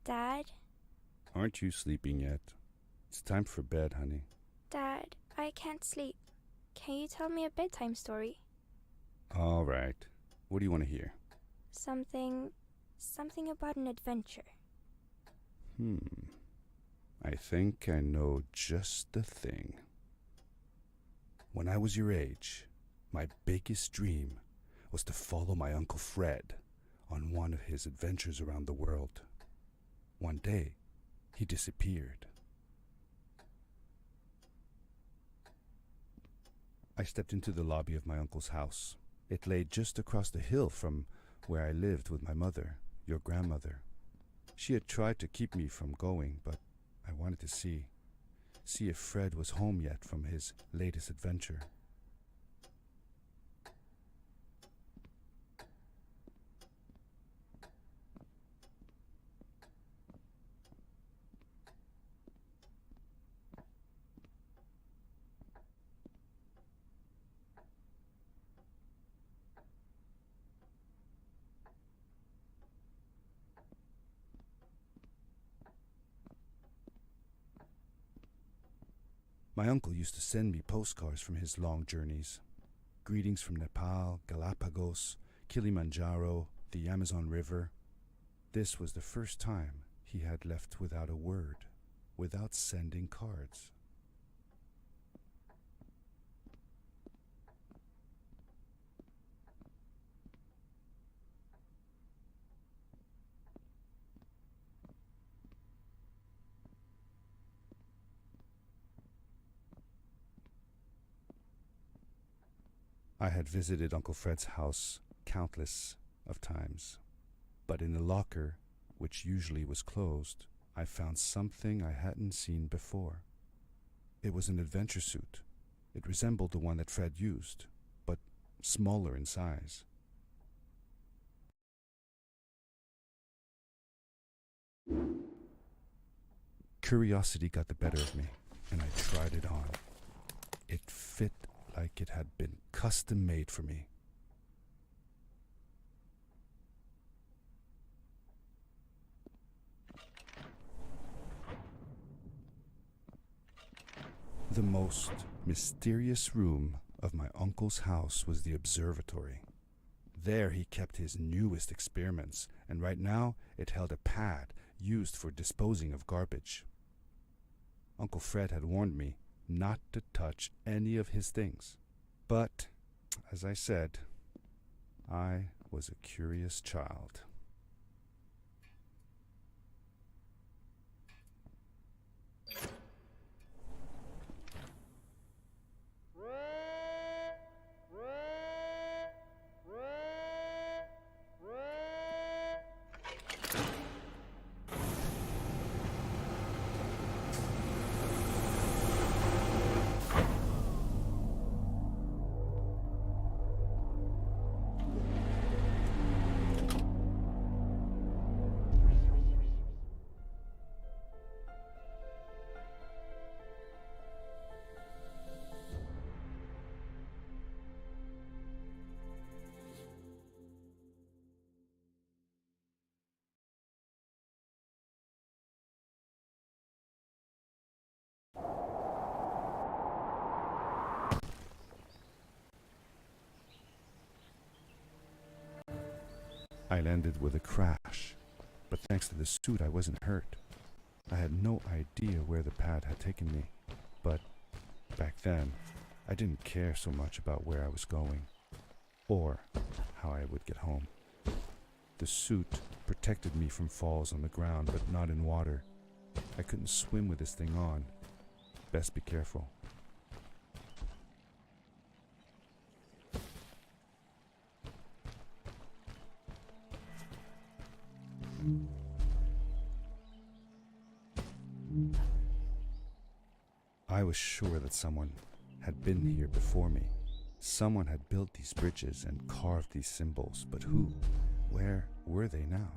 Dad? Aren't you sleeping yet? It's time for bed, honey. Dad, I can't sleep. Can you tell me a bedtime story? All right. What do you want to hear? Something about an adventure. I think I know just the thing. When I was your age, my biggest dream was to follow my Uncle Fred on one of his adventures around the world. One day, he disappeared. I stepped into the lobby of my uncle's house. It lay just across the hill from where I lived with my mother, your grandmother. She had tried to keep me from going, but I wanted to see if Fred was home yet from his latest adventure. My uncle used to send me postcards from his long journeys. Greetings from Nepal, Galapagos, Kilimanjaro, the Amazon River. This was the first time he had left without a word, without sending cards. I had visited Uncle Fred's house countless of times, but in the locker, which usually was closed, I found something I hadn't seen before. It was an adventure suit. It resembled the one that Fred used, but smaller in size. Curiosity got the better of me, and I tried it on. It fit like it had been custom made for me. The most mysterious room of my uncle's house was the observatory. There he kept his newest experiments, and right now it held a pad used for disposing of garbage. Uncle Fred had warned me not to touch any of his things. But, as I said, I was a curious child. I landed with a crash, but thanks to the suit I wasn't hurt. I had no idea where the pad had taken me, but back then I didn't care so much about where I was going or how I would get home. The suit protected me from falls on the ground, but not in water. I couldn't swim with this thing on. Best be careful. I was sure that someone had been here before me. Someone had built these bridges and carved these symbols, but who? Where were they now?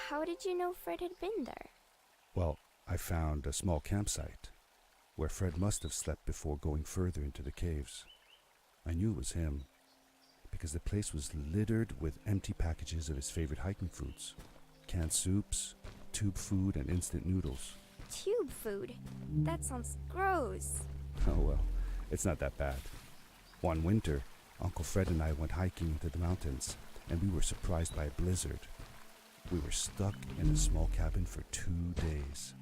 How did you know Fred had been there? Well, I found a small campsite where Fred must have slept before going further into the caves. I knew it was him because the place was littered with empty packages of his favorite hiking foods. Canned soups, tube food, and instant noodles. Tube food? That sounds gross. Oh well, it's not that bad. One winter, Uncle Fred and I went hiking into the mountains, and we were surprised by a blizzard. We were stuck in a small cabin for 2 days,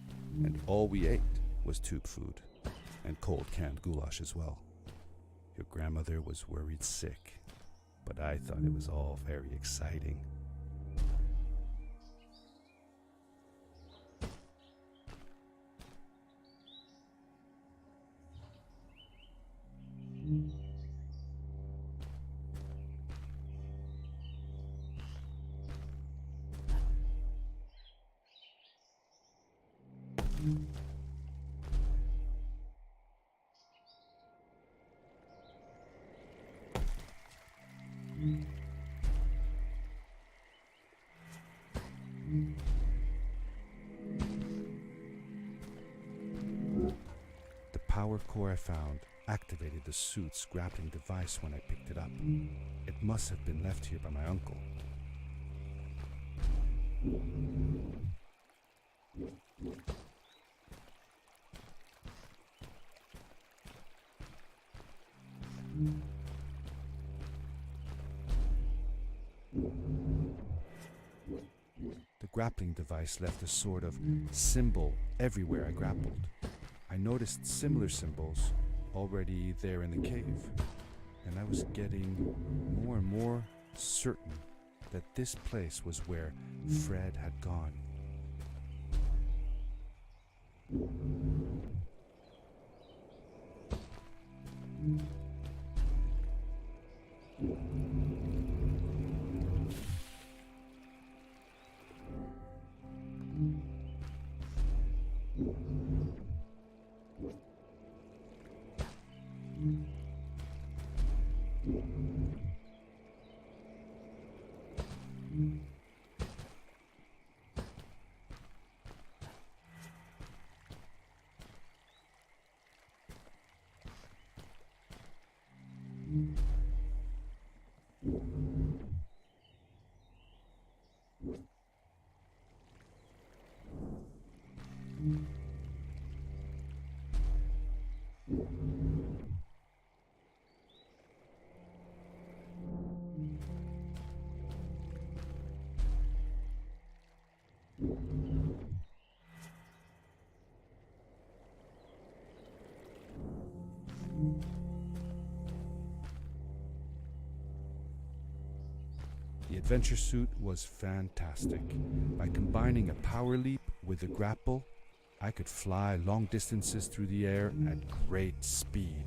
and all we ate was tube food, and cold canned goulash as well. Your grandmother was worried sick, but I thought it was all very exciting. The power core I found activated the suit's grappling device when I picked it up. It must have been left here by my uncle. The grappling device left a sort of symbol everywhere I grappled. I noticed similar symbols already there in the cave, and I was getting more and more certain that this place was where Fred had gone. The adventure suit was fantastic. By combining a power leap with a grapple, I could fly long distances through the air at great speed.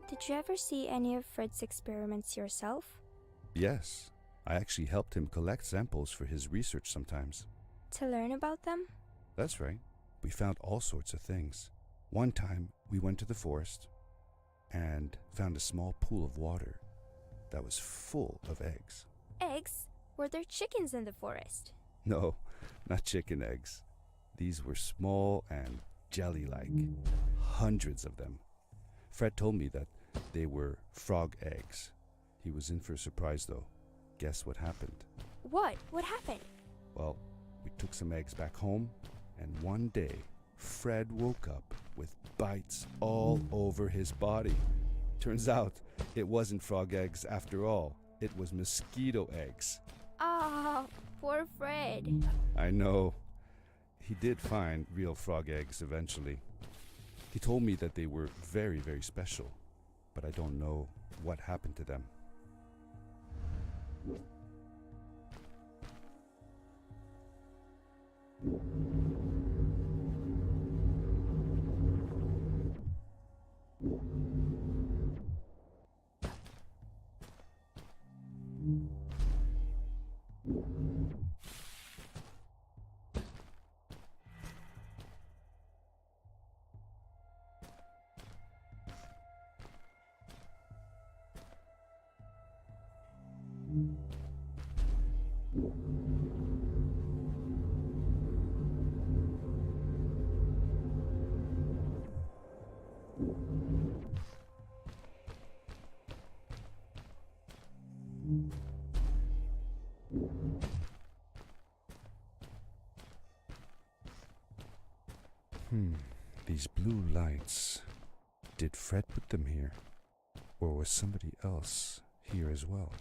Did you ever see any of Fred's experiments yourself? Yes, I actually helped him collect samples for his research sometimes. To learn about them? That's right. We found all sorts of things. One time, we went to the forest and found a small pool of water that was full of eggs. Eggs? Were there chickens in the forest? No, not chicken eggs. These were small and jelly-like, hundreds of them. Fred told me that they were frog eggs. He was in for a surprise though. Guess what happened? What? What happened? Well, we took some eggs back home, and one day Fred woke up with bites all over his body. Turns out it wasn't frog eggs after all. It was mosquito eggs. Ah, poor Fred. I know. He did find real frog eggs eventually. He told me that they were very, very special, but I don't know what happened to them. These blue lights. Did Fred put them here? Or was somebody else here as well?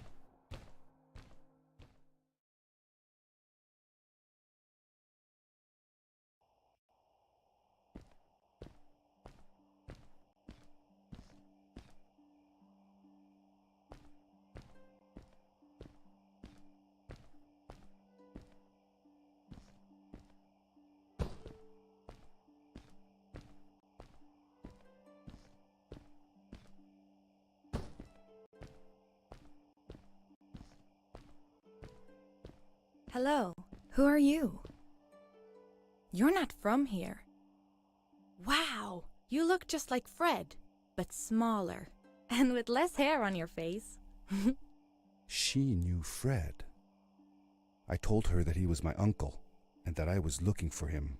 Hello, who are you? You're not from here. Wow, you look just like Fred, but smaller, and with less hair on your face. She knew Fred. I told her that he was my uncle and that I was looking for him.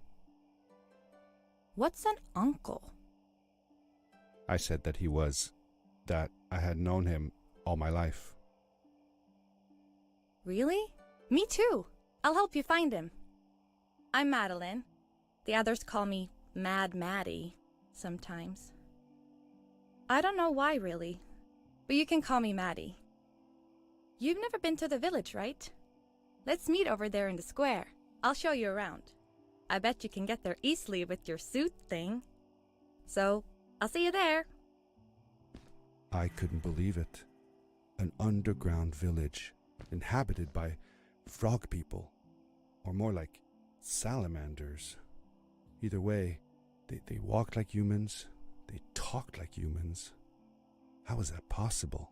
What's an uncle? I said that I had known him all my life. Really? Me too. I'll help you find him. I'm Madeline. The others call me Mad Maddie sometimes. I don't know why really, but you can call me Maddie. You've never been to the village, right? Let's meet over there in the square. I'll show you around. I bet you can get there easily with your suit thing. So, I'll see you there. I couldn't believe it. An underground village inhabited by frog people, or more like salamanders. Either way, they walked like humans, they talked like humans. How is that possible?